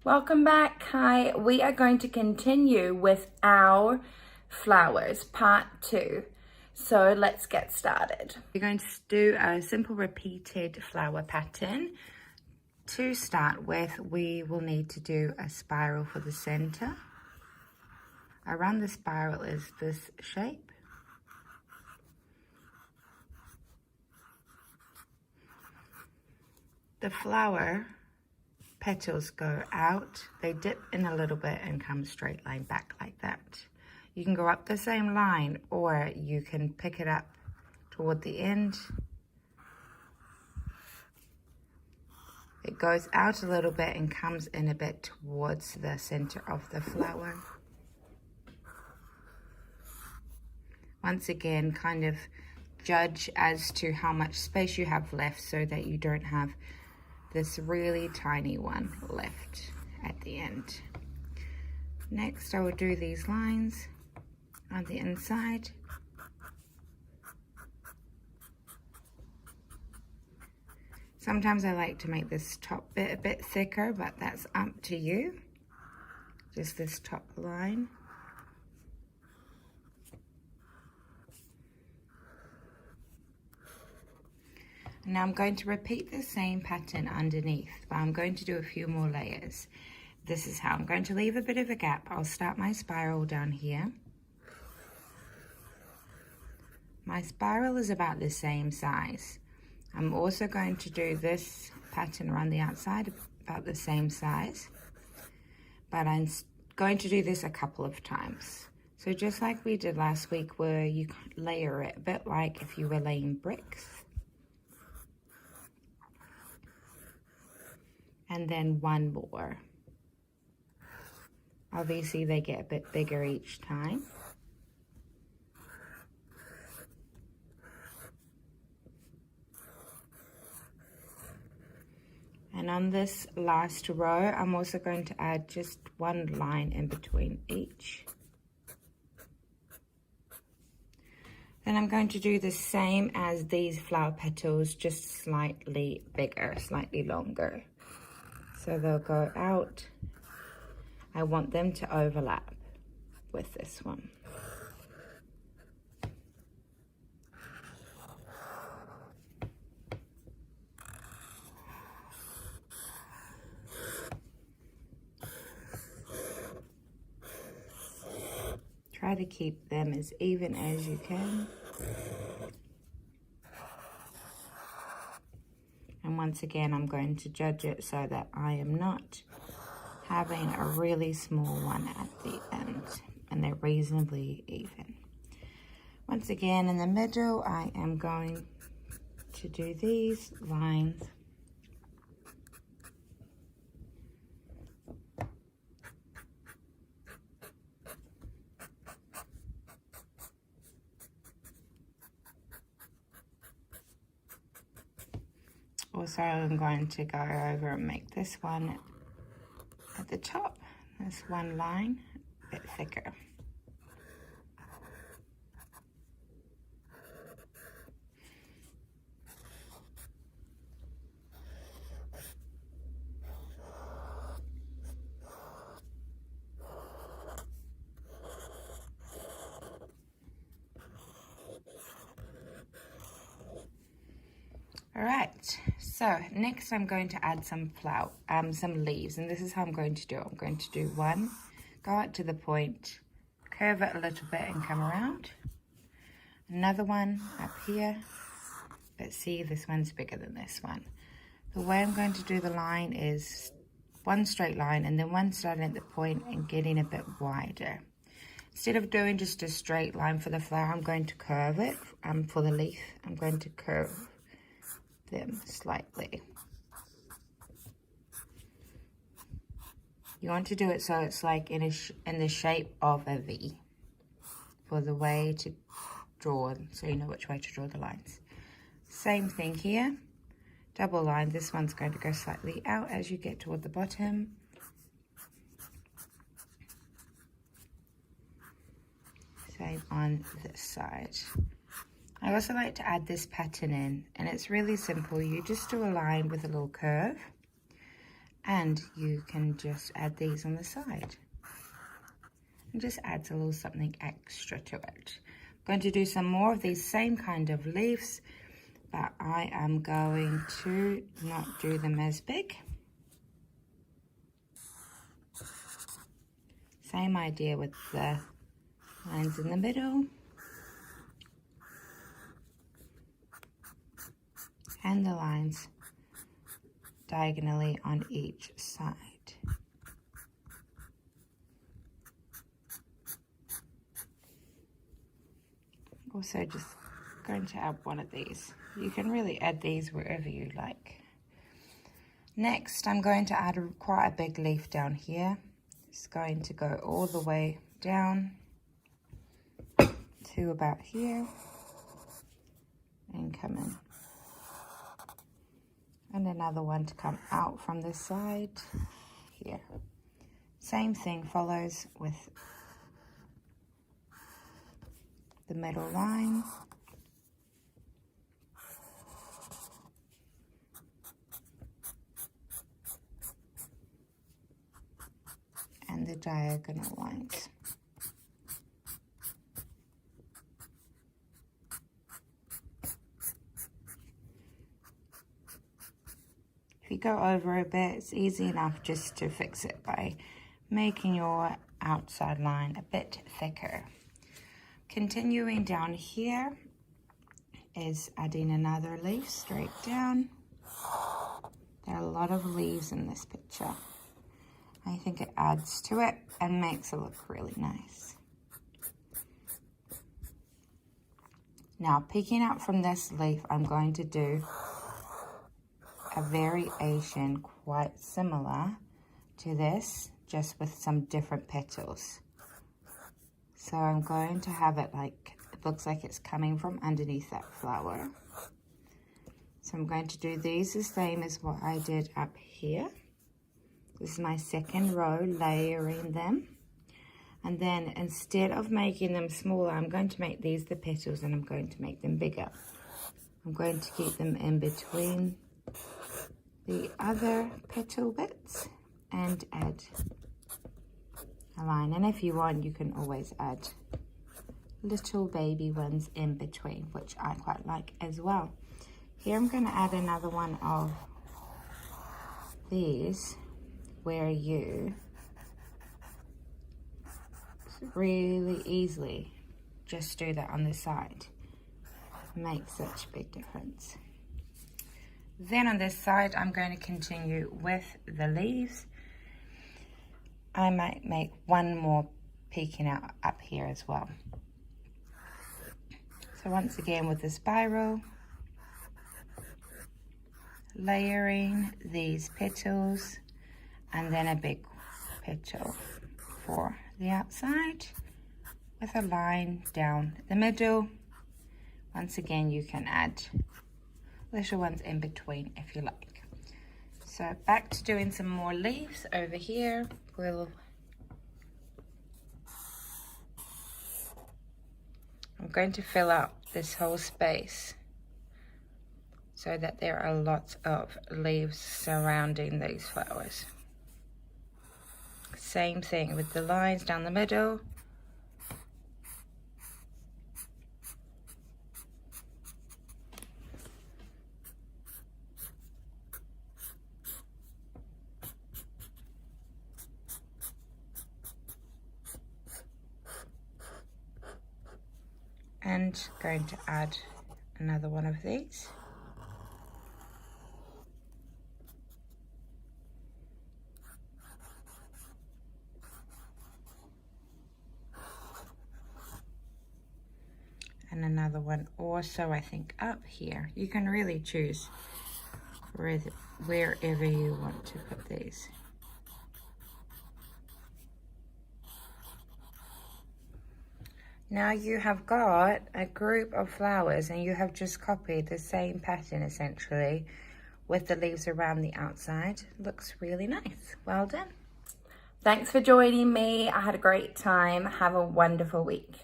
Welcome back. Hi, we are going to continue with our flowers, part 2. So let's get started. We're going to do a simple repeated flower pattern. To start with, we will need to do a spiral for the center. Around the spiral is this shape. The flower petals go out, they dip in a little bit and come straight line back like that. You can go up the same line or you can pick it up toward the end. It goes out a little bit and comes in a bit towards the center of the flower. Once again, kind of judge as to how much space you have left so that you don't have this really tiny one left at the end. Next, I will do these lines on the inside. Sometimes I like to make this top bit a bit thicker, but that's up to you. Just this top line. Now I'm going to repeat the same pattern underneath, but I'm going to do a few more layers. This is how I'm going to leave a bit of a gap. I'll start my spiral down here. My spiral is about the same size. I'm also going to do this pattern around the outside about the same size, but I'm going to do this a couple of times. So just like we did last week where you layer it a bit like if you were laying bricks. And then one more. Obviously they get a bit bigger each time. And on this last row, I'm also going to add just one line in between each. Then I'm going to do the same as these flower petals, just slightly bigger, slightly longer. So they'll go out. I want them to overlap with this one. Try to keep them as even as you can. And once again, I'm going to judge it so that I am not having a really small one at the end, and they're reasonably even. Once again, in the middle, I am going to do these lines. Also, I'm going to go over and make this one at the top, this one line, a bit thicker. All right, so next I'm going to add some leaves, and this is how I'm going to do it. I'm going to do one, go out to the point, curve it a little bit and come around. Another one up here, but see, this one's bigger than this one. The way I'm going to do the line is one straight line and then one starting at the point and getting a bit wider. Instead of doing just a straight line for the flower, I'm going to curve it. For the leaf, I'm going to curve them slightly. You want to do it so it's like in the shape of a V for the way to draw, so you know which way to draw the lines. Same thing here, double line. This one's going to go slightly out as you get toward the bottom. Same on this side. I also like to add this pattern in, and it's really simple. You just do a line with a little curve, And you can just add these on the side. It just adds a little something extra to it. I'm going to do some more of these same kind of leaves, but I am going to not do them as big. Same idea with the lines in the middle. And the lines diagonally on each side. Also just going to add one of these. You can really add these wherever you like. Next, I'm going to add quite a big leaf down here. It's going to go all the way down to about here and come in. And another one to come out from this side here. Same thing follows with the middle line. And the diagonal lines. If you go over a bit, it's easy enough just to fix it by making your outside line a bit thicker. Continuing down here is adding another leaf straight down. There are a lot of leaves in this picture. I think it adds to it and makes it look really nice. Now, peeking out from this leaf, I'm going to do a variation quite similar to this, just with some different petals. So I'm going to have it like, it looks like it's coming from underneath that flower. So I'm going to do these the same as what I did up here. This is my second row, layering them. And then instead of making them smaller, I'm going to make these the petals and I'm going to make them bigger. I'm going to keep them in between the other petal bits and add a line. And if you want, you can always add little baby ones in between, which I quite like as well. Here I'm going to add another one of these, where you really easily just do that on the side. Makes such a big difference. Then on this side, I'm going to continue with the leaves. I might make one more peeking out up here as well. So once again with the spiral, layering these petals, and then a big petal for the outside with a line down the middle. Once again, you can add little ones in between if you like. So back to doing some more leaves over here. I'm going to fill out this whole space so that there are lots of leaves surrounding these flowers. Same thing with the lines down the middle. And going to add another one of these. And another one also, I think, up here. You can really choose wherever you want to put these. Now you have got a group of flowers and you have just copied the same pattern essentially with the leaves around the outside. Looks really nice. Well done. Thanks for joining me. I had a great time. Have a wonderful week.